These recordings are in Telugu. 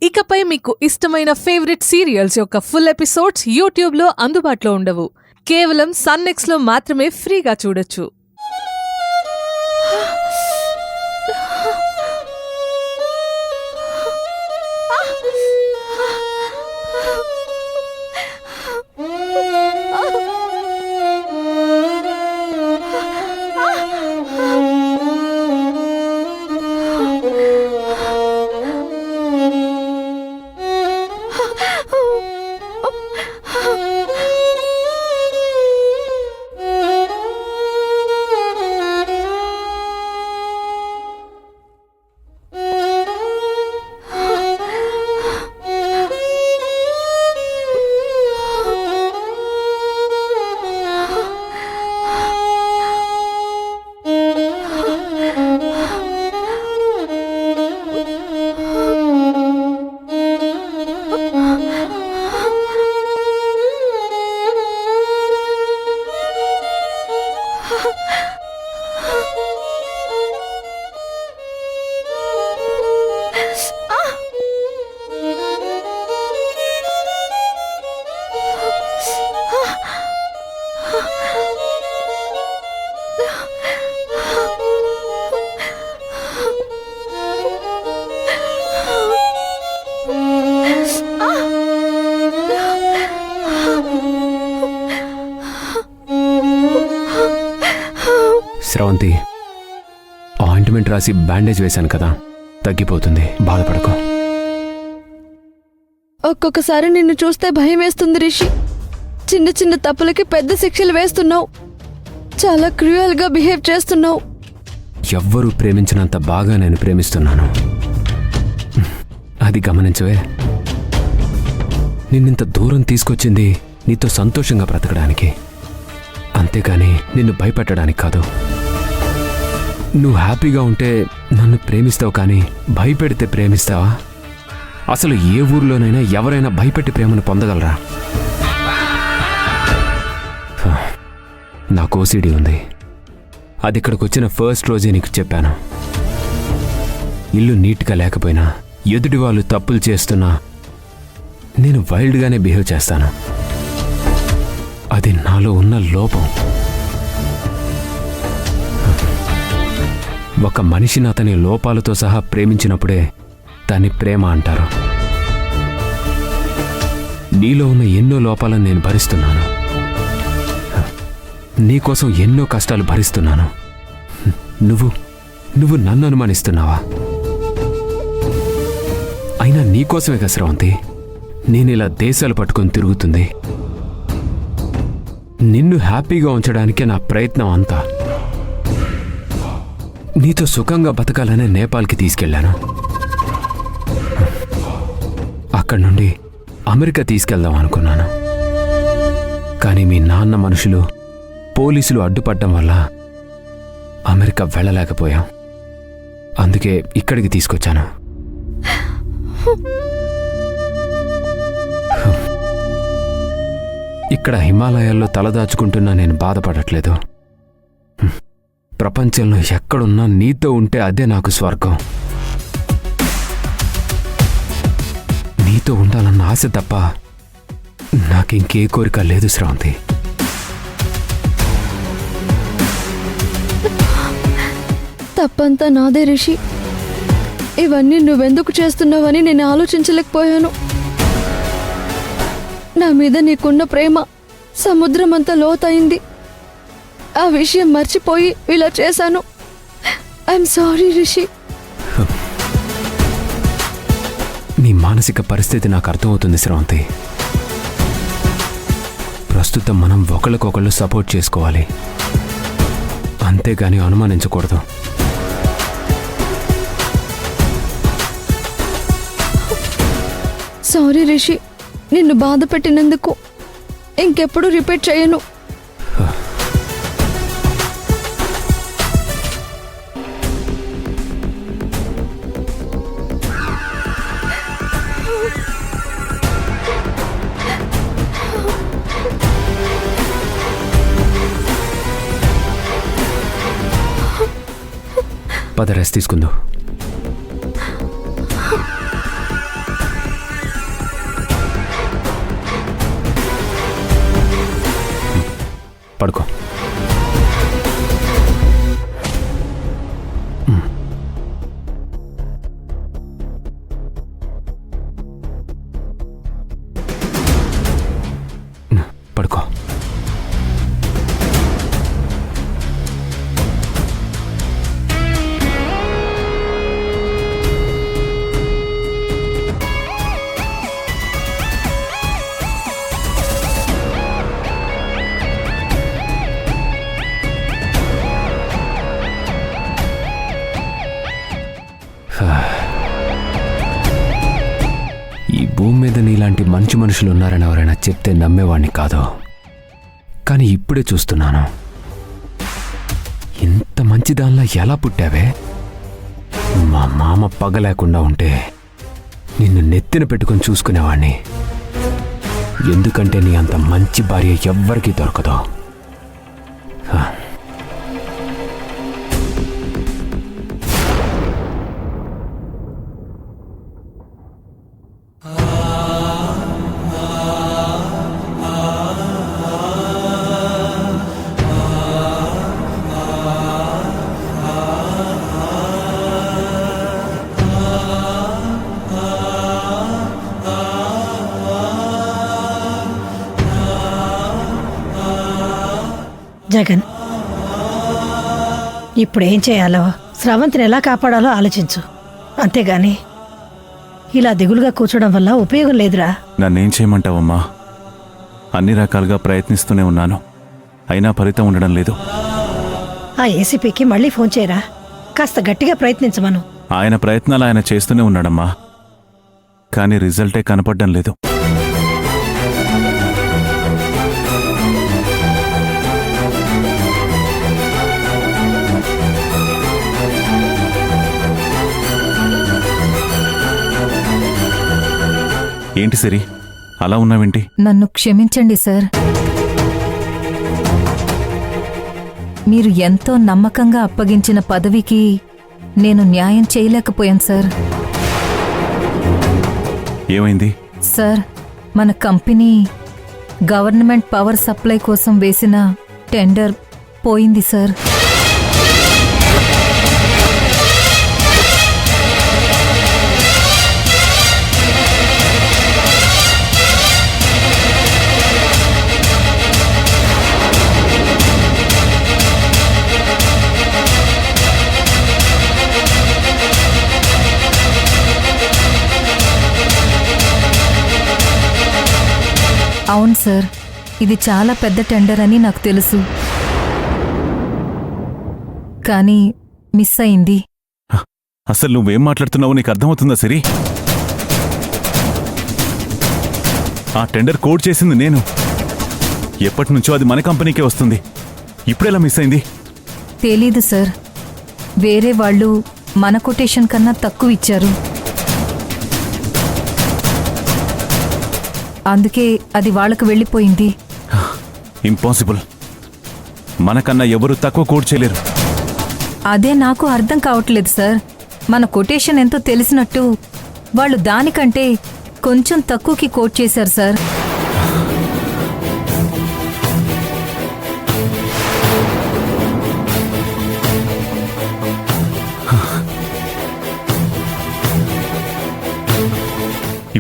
ఇకపై మీకు ఇష్టమైన ఫేవరెట్ సీరియల్స్ యొక్క ఫుల్ ఎపిసోడ్స్ యూట్యూబ్లో అందుబాటులో ఉండవు. కేవలం సన్నెక్స్లో మాత్రమే ఫ్రీగా చూడొచ్చు. శ్రవంతి, ఆయింట్మెంట్ రాసి బ్యాండేజ్ వేశాను కదా, తగ్గిపోతుంది, బాధపడకు. ఒక్కొక్కసారి నిన్ను చూస్తే భయం వేస్తుంది రిషి. చిన్న చిన్న తప్పులకి పెద్ద శిక్షలు వేస్తున్నావు. చాలా క్రూయల్గా బిహేవ్ చేస్తున్నావు. ఎవ్వరూ ప్రేమించినంత బాగా నేను ప్రేమిస్తున్నాను. అది గమనించవే. నిన్నింత దూరం తీసుకొచ్చింది నీతో సంతోషంగా బ్రతకడానికి, అంతేగాని నిన్ను భయపెట్టడానికి కాదు. నువ్వు హ్యాపీగా ఉంటే నన్ను ప్రేమిస్తావు, కానీ భయపెడితే ప్రేమిస్తావా? అసలు ఏ ఊర్లోనైనా ఎవరైనా భయపెట్టి ప్రేమను పొందగలరా? నాకు ఓసిడి ఉంది. అది ఇక్కడికి వచ్చిన ఫస్ట్ రోజే నీకు చెప్పాను. ఇల్లు నీట్గా లేకపోయినా, ఎదుటి వాళ్ళు తప్పులు చేస్తున్నా నేను వైల్డ్గానే బిహేవ్ చేస్తాను. అది నాలో ఉన్న లోపం. ఒక మనిషిని అతని లోపాలతో సహా ప్రేమించినప్పుడే దాన్ని ప్రేమ అంటారు. నీలో ఉన్న ఎన్నో లోపాలను నేను భరిస్తున్నాను. నీకోసం ఎన్నో కష్టాలు భరిస్తున్నాను. నువ్వు నన్ను అనుమానిస్తున్నావా? అయినా నీకోసమే కదా శ్రవంతి నేనిలా దేశాలు పట్టుకొని తిరుగుతుంది. నిన్ను హ్యాపీగా ఉంచడానికే నా ప్రయత్నం అంతా. నీతో సుఖంగా బతకాలనే నేపాల్కి తీసుకెళ్లాను. అక్కడి నుండి అమెరికా తీసుకెళ్దాం అనుకున్నాను. కానీ మీ నాన్న మనుషులు, పోలీసులు అడ్డుపడ్డం వల్ల అమెరికా వెళ్ళలేకపోయాం. అందుకే ఇక్కడికి తీసుకొచ్చాను. ఇక్కడ హిమాలయాల్లో తలదాచుకుంటున్నా నేను బాధపడట్లేదు. ప్రపంచంలో ఎక్కడున్నా నీతో ఉంటే అదే నాకు స్వర్గం. నీతో ఉండాలన్న ఆశ తప్ప నాకింకే కోరిక లేదు శ్రవంతి. తప్పంతా నాదే రిషి. ఇవన్నీ నువ్వెందుకు చేస్తున్నావని నేను ఆలోచించలేకపోయాను. నా మీద నీకున్న ప్రేమ సముద్రమంతా లోతైంది. ఆ విషయం మర్చిపోయి ఇలా చేశాను. I'm sorry Rishi. నీ మానసిక పరిస్థితి నాకు అర్థమవుతుంది శ్రవంతి. ప్రస్తుతం మనం ఒకళ్ళకొకళ్ళు సపోర్ట్ చేసుకోవాలి, అంతేగాని అనుమానించకూడదు. సారీ రిషి, నిన్ను బాధ పెట్టినందుకు. ఇంకెప్పుడు రిపీట్ చేయను. పద రెస్ట్ తీసుకుందాం. పడుకో. పడుకో. ఈ భూమి మీద నీలాంటి మంచి మనుషులు ఉన్నారని ఎవరైనా చెప్తే నమ్మేవాణ్ణి కాదు. కానీ ఇప్పుడే చూస్తున్నాను. ఇంత మంచి దానిలా ఎలా పుట్టావే? మా మామ పగ లేకుండా ఉంటే నిన్ను నెత్తిన పెట్టుకొని చూసుకునేవాణ్ణి. ఎందుకంటే నీ అంత మంచి భార్య ఎవ్వరికీ దొరకదు. జగన్, ఇప్పుడేం చేయాలో, స్రవంతిని ఎలా కాపాడాలో ఆలోచించు. అంతేగాని ఇలా దిగులుగా కూర్చోడం వల్ల ఉపయోగం లేదురా. నన్నేం చేయమంటావమ్మా? అన్ని రకాలుగా ప్రయత్నిస్తూనే ఉన్నాను, అయినా ఫలితం ఉండడం లేదు. ఆ ఏసీపీకి మళ్ళీ ఫోన్ చేయరా, కాస్త గట్టిగా ప్రయత్నించమను. ఆయన ప్రయత్నాలు ఆయన చేస్తూనే ఉన్నాడమ్మా, కానీ రిజల్టే కనపడడం లేదు. ఏంటి సిరి, అలా ఉన్నావేంటి? నన్ను క్షమించండి సార్. మీరు ఎంతో నమ్మకంగా అప్పగించిన పదవికి నేను న్యాయం చేయలేకపోయాను సార్. ఏమైంది? సార్, మన కంపెనీ గవర్నమెంట్ పవర్ సప్లై కోసం వేసిన టెండర్ పోయింది సార్. అవును సార్, ఇది చాలా పెద్ద టెండర్ అని నాకు తెలుసు, కానీ మిస్ అయింది. అసలు నువ్వేం మాట్లాడుతున్నావో నీకు అర్థమవుతుందా సిరి? ఆ టెండర్ కోడ్ చేసింది నేను. ఎప్పటి నుంచో అది మన కంపెనీకే వస్తుంది, ఇప్పుడెలా మిస్ అయింది? తెలీదు సార్, వేరే వాళ్ళు మన కొటేషన్ కన్నా తక్కువ ఇచ్చారు, అందుకే అది వాళ్ళకు వెళ్ళిపోయింది. ఇంపాసిబుల్, మనకన్నా ఎవరు తక్కువ కోడ్ చేయలేరు. అదే నాకు అర్థం కావట్లేదు సార్. మన కొటేషన్ ఎంతో తెలిసినట్టు వాళ్ళు దానికంటే కొంచెం తక్కువకి కోట్ చేశారు సార్.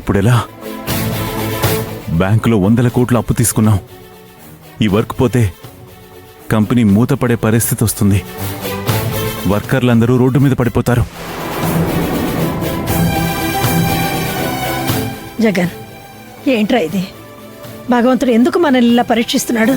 ఇప్పుడెలా? బ్యాంకులో 100 కోట్లు అప్పు తీసుకున్నాం. ఈ వర్క్ పోతే కంపెనీ మూతపడే పరిస్థితి వస్తుంది. వర్కర్లందరూ రోడ్డు మీద పడిపోతారు. జగన్, ఏంట్రా ఇది? భగవంతుడు ఎందుకు మనల్ని ఇలా పరీక్షిస్తున్నాడు?